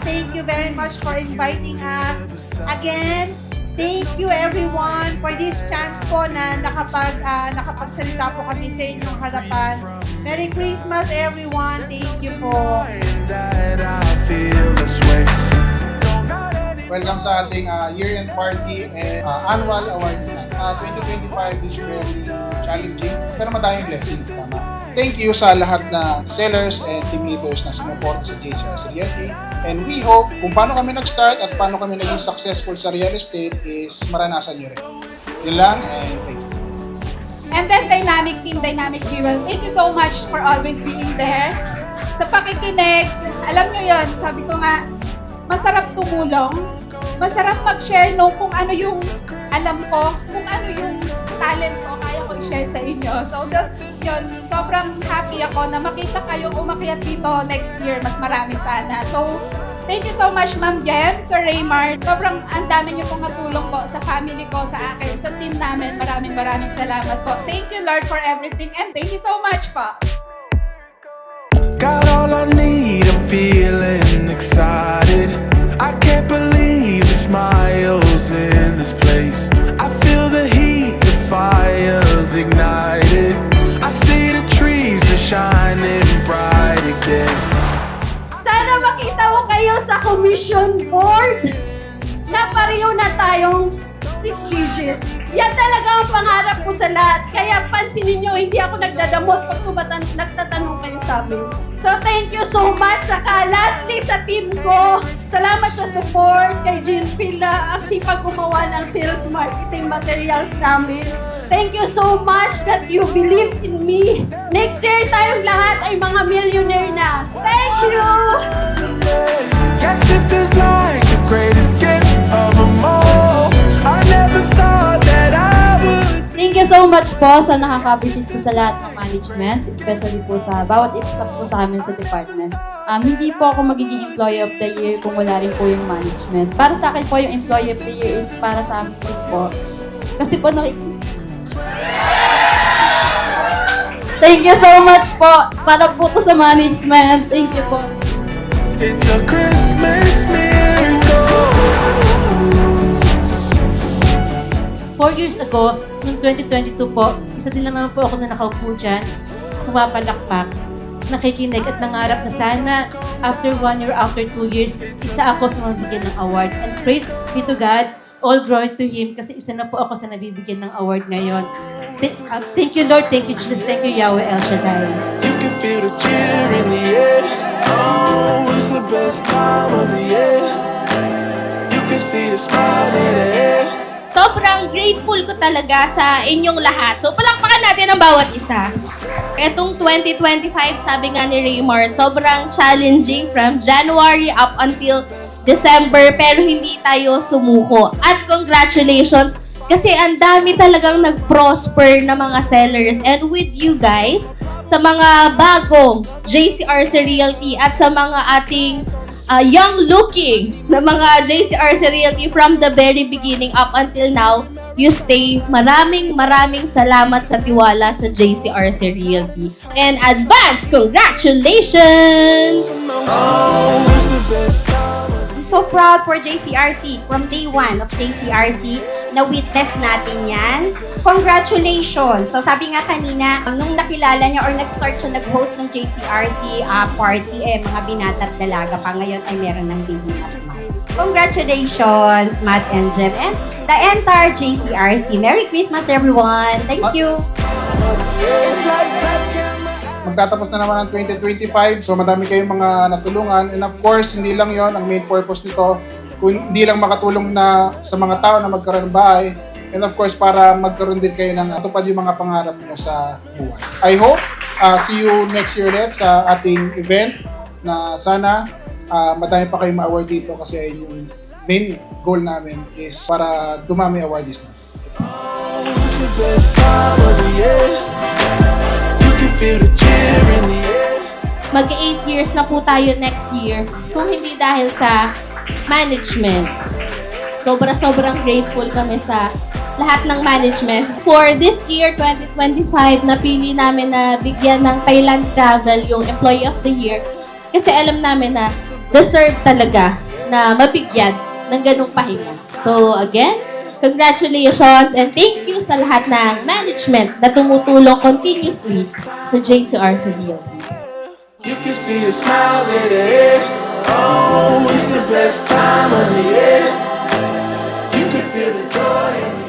Thank you very much for inviting us. Again, thank you everyone for this chance po na nakapagsalita po kami sa inyong harapan. Merry Christmas everyone. Thank you po. Welcome sa ating year-end party and annual award. 2025 is very challenging pero madaming blessings. Tama. Thank you sa lahat na sellers and team leaders na sumuporta sa JCRC Realty. And we hope kung paano kami nag-start at paano kami naging successful sa real estate is maranasan nyo rin. Yun lang and thank you. And then Dynamic Team, Dynamic Jewel, thank you so much for always being there. Sa pakikinig, alam nyo yun, sabi ko nga, masarap tumulong, masarap mag-share no kung ano yung alam ko, kung ano yung talent ko, kaya ko i-share sa inyo. So, yun, sobrang happy ako na makita kayo umakyat dito next year, mas marami sana. So, thank you so much, Ma'am Jem, Sir Raymar. Sobrang ang dami niyo pong natulong po sa family ko, sa akin, sa team namin. Maraming salamat po. Thank you, Lord, for everything and thank you so much po. Got all I need, I'm feeling excited. I can't believe the smiles in this place. I feel the heat, the fire's ignited. I see the trees, they're shining bright again. Sana makita mo kayo sa commission board na pareho na tayong 6 digit. Yan talaga ang pangarap ko sa lahat. Kaya pansinin nyo, hindi ako nagdadamot pag nagtatanong kayo sa amin. So thank you so much. Saka lastly sa team ko, salamat sa support kay Jean Phil na sipag gumawa ng sales marketing materials namin. Thank you so much that you believed in me. Next year tayong lahat ay mga millionaire na. Thank you! Guess it feels like the greatest gift of them all. I never thought that I would. Thank you so much po sa nakaka-appreciate po sa lahat ng management, especially po sa bawat isa po sa amin sa department. Hindi po ako magiging employee of the year kung wala rin po yung management. Para sa akin po yung employee of the year is para sa amin po. Kasi po Thank you so much po. Para po to sa management. Thank you po. It's a Christmas miracle. 4 years ago, noong 2022 po, isa din lang naman po ako na nakaupo dyan, pumapalakpak, nakikinig at nangarap na sana after 1 year, after 2 years, isa ako sa mabibigyan ng award. And praise be to God, all glory to Him, kasi isa na po ako sa nabibigyan ng award ngayon. Thank you, Lord. Thank you, Jesus. Thank you, Yahweh El Shaddai. You can feel the cheer in the air. Oh, it's the best time of the year. You can see the smiles in the air. Sobrang grateful ko talaga sa inyong lahat. So, palakpakan natin ang bawat isa. Etong 2025, sabi nga ni Raymar, sobrang challenging from January up until December, pero hindi tayo sumuko. At congratulations, kasi ang dami talagang nag-prosper na mga sellers. And with you guys, sa mga bagong JCRC Realty at sa mga ating young-looking na mga JCRC Realty from the very beginning up until now, you stay. Maraming salamat sa tiwala sa JCRC Realty. And advance congratulations! Oh, it's the best time. I'm so proud for JCRC. From day 1 of JCRC, na-witness natin yan. Congratulations! So sabi nga kanina, nung nakilala niya or nag-start siya nag-host ng JCRC party, mga binata't dalaga pa. Ngayon ay meron ng baby na naman. Congratulations, Matt and Jem, and the entire JCRC. Merry Christmas, everyone! Thank you! Magtatapos na naman ang 2025, so madami kayong mga natulungan. And of course, hindi lang yon ang main purpose nito, kung hindi lang makatulong na sa mga tao na magkaroon ng bahay, and of course, para magkaroon din kayo ng tupad yung mga pangarap niyo sa buhay. I hope, see you next year ulit sa ating event na sana madami pa kayong ma-award dito kasi yung main goal namin is para dumami awardees na. It's the best time of the year. You can feel the cheer in the air. Mag 8 years na po tayo next year kung hindi dahil sa management. Sobrang grateful kami sa lahat ng management. For this year, 2025, napili namin na bigyan ng Thailand Travel yung Employee of the Year kasi alam namin na deserve talaga na mabigyan ng ganung pahinga. So again, congratulations and thank you sa lahat ng management na tumutulong continuously sa JCRC DLP. You can see the smiles in the air. Oh, it's the best time of the year. You can feel the joy in the